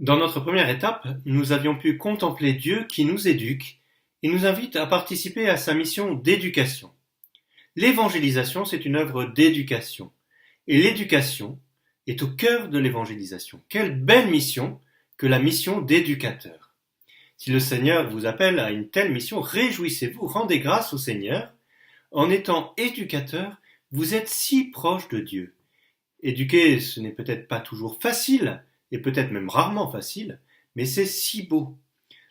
Dans notre première étape, nous avions pu contempler Dieu qui nous éduque et nous invite à participer à sa mission d'éducation. L'évangélisation, c'est une œuvre d'éducation. Et l'éducation est au cœur de l'évangélisation. Quelle belle mission que la mission d'éducateur. Si le Seigneur vous appelle à une telle mission, réjouissez-vous, rendez grâce au Seigneur. En étant éducateur, vous êtes si proche de Dieu. Éduquer, ce n'est peut-être pas toujours facile, et peut-être même rarement facile, mais c'est si beau.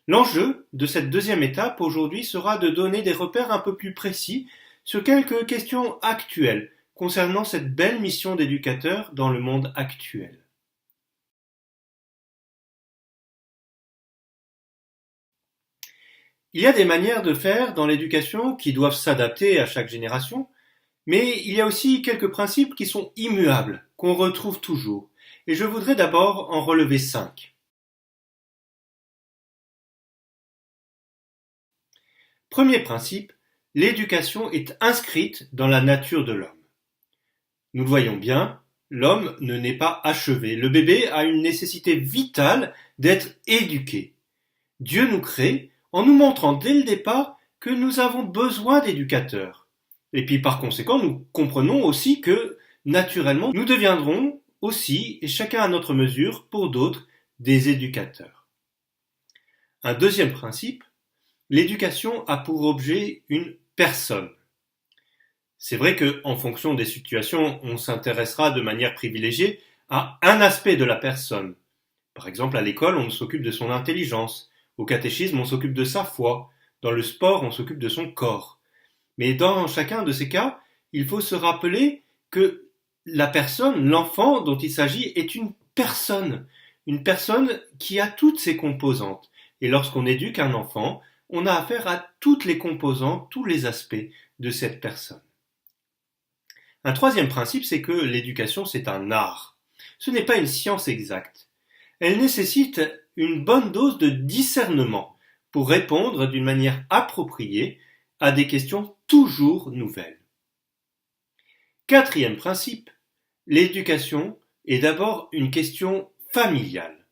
L'enjeu de cette deuxième étape aujourd'hui sera de donner des repères un peu plus précis sur quelques questions actuelles concernant cette belle mission d'éducateur dans le monde actuel. Il y a des manières de faire dans l'éducation qui doivent s'adapter à chaque génération, mais il y a aussi quelques principes qui sont immuables, qu'on retrouve toujours, et je voudrais d'abord en relever 5. Premier principe, l'éducation est inscrite dans la nature de l'homme. Nous le voyons bien, l'homme ne naît pas achevé. Le bébé a une nécessité vitale d'être éduqué. Dieu nous crée en nous montrant dès le départ que nous avons besoin d'éducateurs. Et puis par conséquent, nous comprenons aussi que, naturellement, nous deviendrons aussi, et chacun à notre mesure, pour d'autres, des éducateurs. Un deuxième principe, l'éducation a pour objet une personne. C'est vrai qu'en fonction des situations, on s'intéressera de manière privilégiée à un aspect de la personne. Par exemple, à l'école, on s'occupe de son intelligence. Au catéchisme, on s'occupe de sa foi. Dans le sport, on s'occupe de son corps. Mais dans chacun de ces cas, il faut se rappeler que la personne, l'enfant dont il s'agit, est une personne qui a toutes ses composantes. Et lorsqu'on éduque un enfant, on a affaire à toutes les composantes, tous les aspects de cette personne. Un troisième principe, c'est que l'éducation, c'est un art. Ce n'est pas une science exacte. Elle nécessite une bonne dose de discernement pour répondre d'une manière appropriée à des questions toujours nouvelles. Quatrième principe, l'éducation est d'abord une question familiale.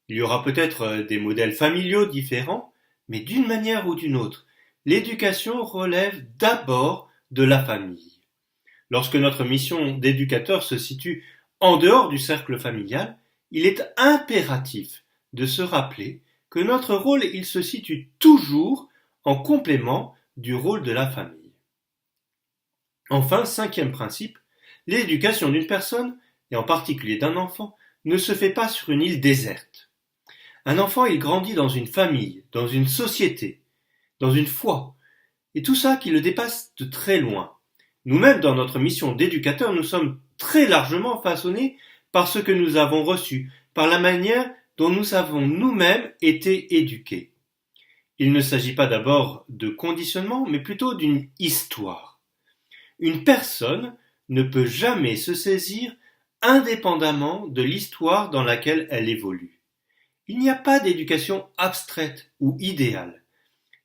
Il y aura peut-être des modèles familiaux différents, mais d'une manière ou d'une autre, l'éducation relève d'abord de la famille. Lorsque notre mission d'éducateur se situe en dehors du cercle familial, il est impératif de se rappeler que notre rôle, il se situe toujours en complément du rôle de la famille. Enfin, cinquième principe, l'éducation d'une personne, et en particulier d'un enfant, ne se fait pas sur une île déserte. Un enfant, il grandit dans une famille, dans une société, dans une foi, et tout ça qui le dépasse de très loin. Nous-mêmes, dans notre mission d'éducateur, nous sommes très largement façonnés par ce que nous avons reçu, par la manière dont nous avons nous-mêmes été éduqués. Il ne s'agit pas d'abord de conditionnement, mais plutôt d'une histoire. Une personne ne peut jamais se saisir indépendamment de l'histoire dans laquelle elle évolue. Il n'y a pas d'éducation abstraite ou idéale.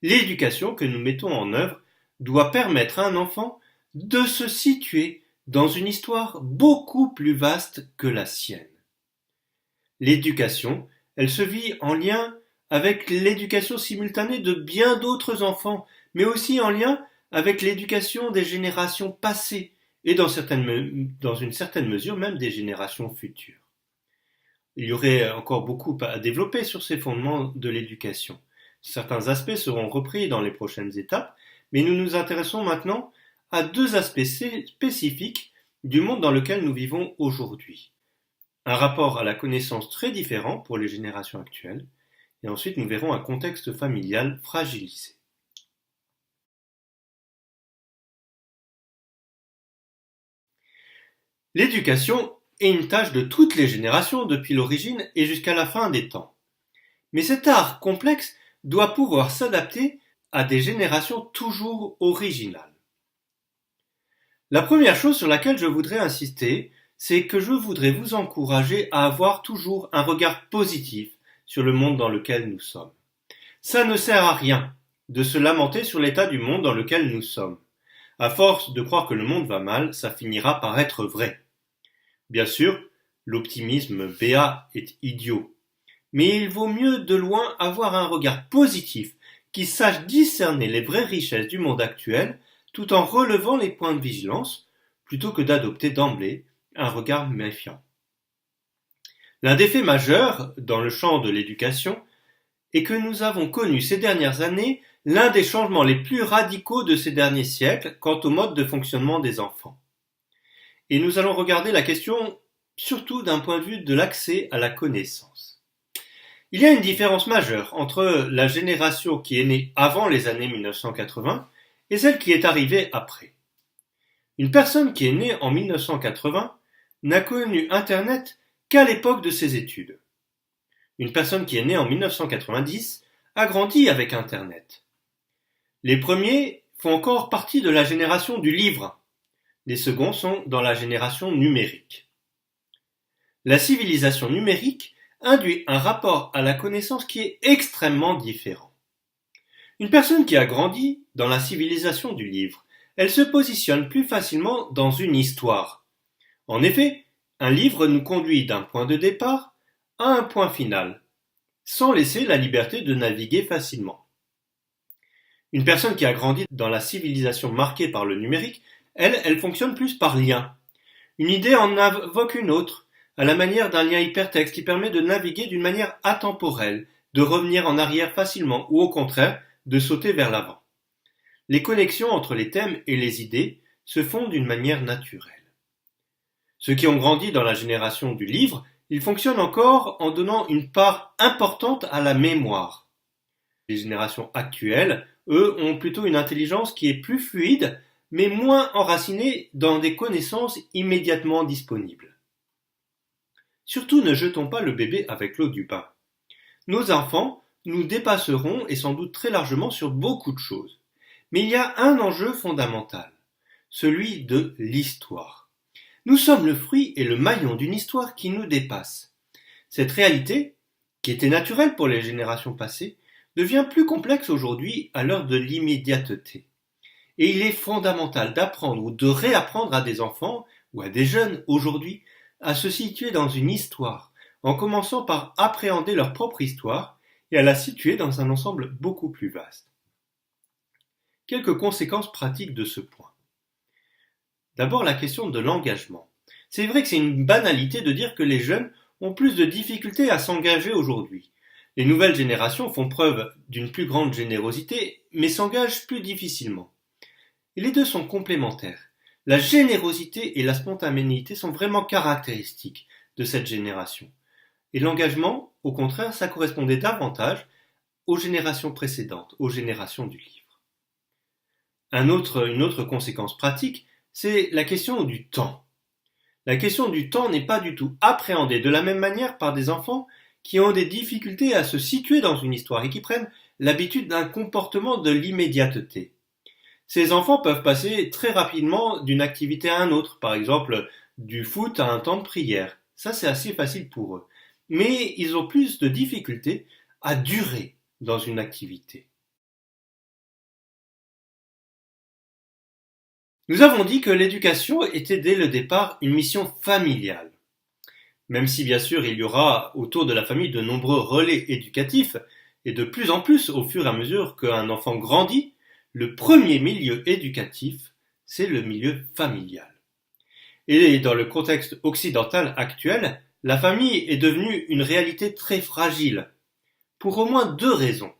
L'éducation que nous mettons en œuvre doit permettre à un enfant de se situer dans une histoire beaucoup plus vaste que la sienne. L'éducation, elle se vit en lien avec l'éducation simultanée de bien d'autres enfants, mais aussi en lien avec l'éducation des générations passées et dans une certaine mesure même des générations futures. Il y aurait encore beaucoup à développer sur ces fondements de l'éducation. Certains aspects seront repris dans les prochaines étapes, mais nous nous intéressons maintenant à deux aspects spécifiques du monde dans lequel nous vivons aujourd'hui. Un rapport à la connaissance très différent pour les générations actuelles, et ensuite nous verrons un contexte familial fragilisé. L'éducation est une tâche de toutes les générations depuis l'origine et jusqu'à la fin des temps. Mais cet art complexe doit pouvoir s'adapter à des générations toujours originales. La première chose sur laquelle je voudrais insister, c'est que je voudrais vous encourager à avoir toujours un regard positif sur le monde dans lequel nous sommes. Ça ne sert à rien de se lamenter sur l'état du monde dans lequel nous sommes. À force de croire que le monde va mal, ça finira par être vrai. Bien sûr, l'optimisme béat est idiot. mais il vaut mieux de loin avoir un regard positif qui sache discerner les vraies richesses du monde actuel tout en relevant les points de vigilance, plutôt que d'adopter d'emblée un regard méfiant. L'un des faits majeurs dans le champ de l'éducation est que nous avons connu ces dernières années l'un des changements les plus radicaux de ces derniers siècles quant au mode de fonctionnement des enfants. Et nous allons regarder la question surtout d'un point de vue de l'accès à la connaissance. Il y a une différence majeure entre la génération qui est née avant les années 1980 et celle qui est arrivée après. Une personne qui est née en 1980 n'a connu Internet qu'à l'époque de ses études. Une personne qui est née en 1990 a grandi avec Internet. Les premiers font encore partie de la génération du livre. Les seconds sont dans la génération numérique. La civilisation numérique induit un rapport à la connaissance qui est extrêmement différent. Une personne qui a grandi dans la civilisation du livre, elle se positionne plus facilement dans une histoire. En effet, un livre nous conduit d'un point de départ à un point final, sans laisser la liberté de naviguer facilement. Une personne qui a grandi dans la civilisation marquée par le numérique, elle fonctionne plus par lien. Une idée en invoque une autre, à la manière d'un lien hypertexte qui permet de naviguer d'une manière atemporelle, de revenir en arrière facilement ou au contraire, de sauter vers l'avant. Les connexions entre les thèmes et les idées se font d'une manière naturelle. Ceux qui ont grandi dans la génération du livre, ils fonctionnent encore en donnant une part importante à la mémoire. Les générations actuelles, eux, ont plutôt une intelligence qui est plus fluide, mais moins enracinée dans des connaissances immédiatement disponibles. Surtout ne jetons pas le bébé avec l'eau du bain. Nos enfants nous dépasseront et sans doute très largement sur beaucoup de choses. Mais il y a un enjeu fondamental, celui de l'histoire. Nous sommes le fruit et le maillon d'une histoire qui nous dépasse. Cette réalité, qui était naturelle pour les générations passées, devient plus complexe aujourd'hui à l'heure de l'immédiateté. Et il est fondamental d'apprendre ou de réapprendre à des enfants ou à des jeunes aujourd'hui à se situer dans une histoire, en commençant par appréhender leur propre histoire et à la situer dans un ensemble beaucoup plus vaste. Quelques conséquences pratiques de ce point. D'abord la question de l'engagement. C'est vrai que c'est une banalité de dire que les jeunes ont plus de difficultés à s'engager aujourd'hui. Les nouvelles générations font preuve d'une plus grande générosité, mais s'engagent plus difficilement. Et les deux sont complémentaires. La générosité et la spontanéité sont vraiment caractéristiques de cette génération. Et l'engagement, au contraire, ça correspondait davantage aux générations précédentes, aux générations du livre. Une autre conséquence pratique, c'est la question du temps. La question du temps n'est pas du tout appréhendée de la même manière par des enfants qui ont des difficultés à se situer dans une histoire et qui prennent l'habitude d'un comportement de l'immédiateté. Ces enfants peuvent passer très rapidement d'une activité à une autre, par exemple du foot à un temps de prière. Ça, c'est assez facile pour eux. Mais ils ont plus de difficultés à durer dans une activité. Nous avons dit que l'éducation était dès le départ une mission familiale. Même si bien sûr il y aura autour de la famille de nombreux relais éducatifs, et de plus en plus au fur et à mesure qu'un enfant grandit, le premier milieu éducatif, c'est le milieu familial. Et dans le contexte occidental actuel, la famille est devenue une réalité très fragile, pour au moins deux raisons.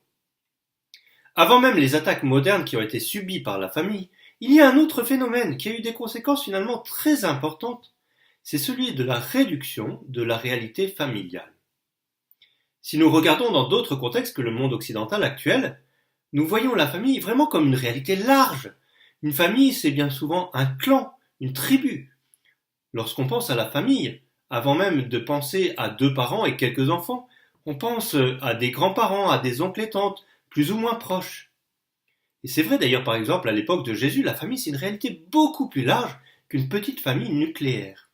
Avant même les attaques modernes qui ont été subies par la famille, il y a un autre phénomène qui a eu des conséquences finalement très importantes, c'est celui de la réduction de la réalité familiale. Si nous regardons dans d'autres contextes que le monde occidental actuel, nous voyons la famille vraiment comme une réalité large. Une famille, c'est bien souvent un clan, une tribu. Lorsqu'on pense à la famille, avant même de penser à deux parents et quelques enfants, on pense à des grands-parents, à des oncles et tantes, plus ou moins proches. Et c'est vrai d'ailleurs par exemple à l'époque de Jésus, la famille c'est une réalité beaucoup plus large qu'une petite famille nucléaire.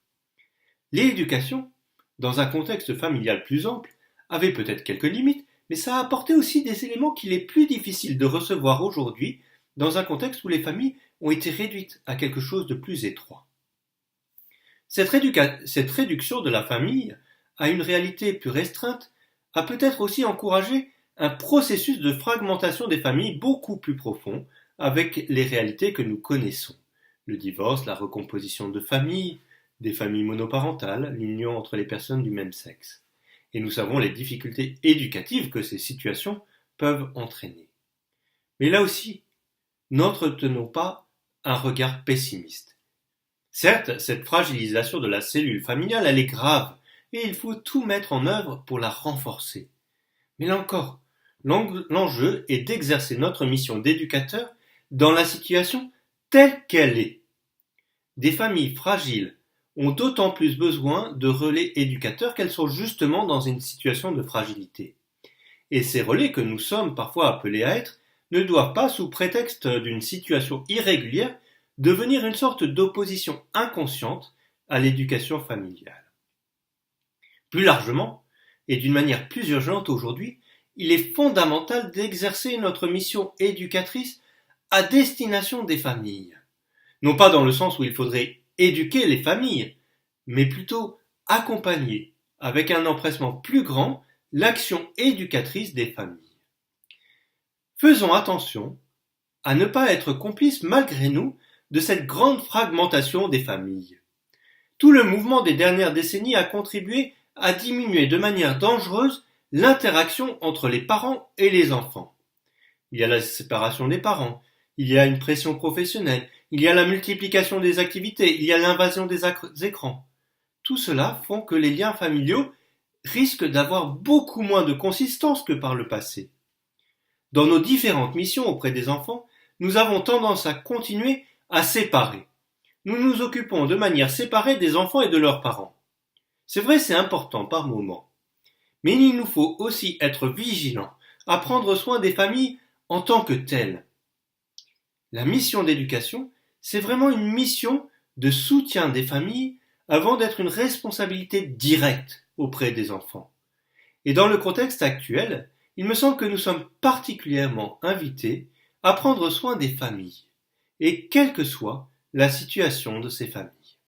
L'éducation, dans un contexte familial plus ample, avait peut-être quelques limites, mais ça a apporté aussi des éléments qu'il est plus difficile de recevoir aujourd'hui dans un contexte où les familles ont été réduites à quelque chose de plus étroit. Cette réduction de la famille à une réalité plus restreinte a peut-être aussi encouragé un processus de fragmentation des familles beaucoup plus profond avec les réalités que nous connaissons. Le divorce, la recomposition de familles, des familles monoparentales, l'union entre les personnes du même sexe. Et nous savons les difficultés éducatives que ces situations peuvent entraîner. Mais là aussi, n'entretenons pas un regard pessimiste. Certes, cette fragilisation de la cellule familiale, elle est grave, et il faut tout mettre en œuvre pour la renforcer. Mais là encore, l'enjeu est d'exercer notre mission d'éducateur dans la situation telle qu'elle est. Des familles fragiles ont d'autant plus besoin de relais éducateurs qu'elles sont justement dans une situation de fragilité. Et ces relais que nous sommes parfois appelés à être ne doivent pas, sous prétexte d'une situation irrégulière, devenir une sorte d'opposition inconsciente à l'éducation familiale. Plus largement, et d'une manière plus urgente aujourd'hui, il est fondamental d'exercer notre mission éducatrice à destination des familles. Non pas dans le sens où il faudrait éduquer les familles, mais plutôt accompagner, avec un empressement plus grand, l'action éducatrice des familles. Faisons attention à ne pas être complices malgré nous de cette grande fragmentation des familles. Tout le mouvement des dernières décennies a contribué à diminuer de manière dangereuse l'interaction entre les parents et les enfants. Il y a la séparation des parents, il y a une pression professionnelle, il y a la multiplication des activités, il y a l'invasion des écrans. Tout cela font que les liens familiaux risquent d'avoir beaucoup moins de consistance que par le passé. Dans nos différentes missions auprès des enfants, nous avons tendance à continuer à séparer. Nous nous occupons de manière séparée des enfants et de leurs parents. C'est vrai, c'est important par moments. Mais il nous faut aussi être vigilants à prendre soin des familles en tant que telles. La mission d'éducation, c'est vraiment une mission de soutien des familles avant d'être une responsabilité directe auprès des enfants. Et dans le contexte actuel, il me semble que nous sommes particulièrement invités à prendre soin des familles, et quelle que soit la situation de ces familles.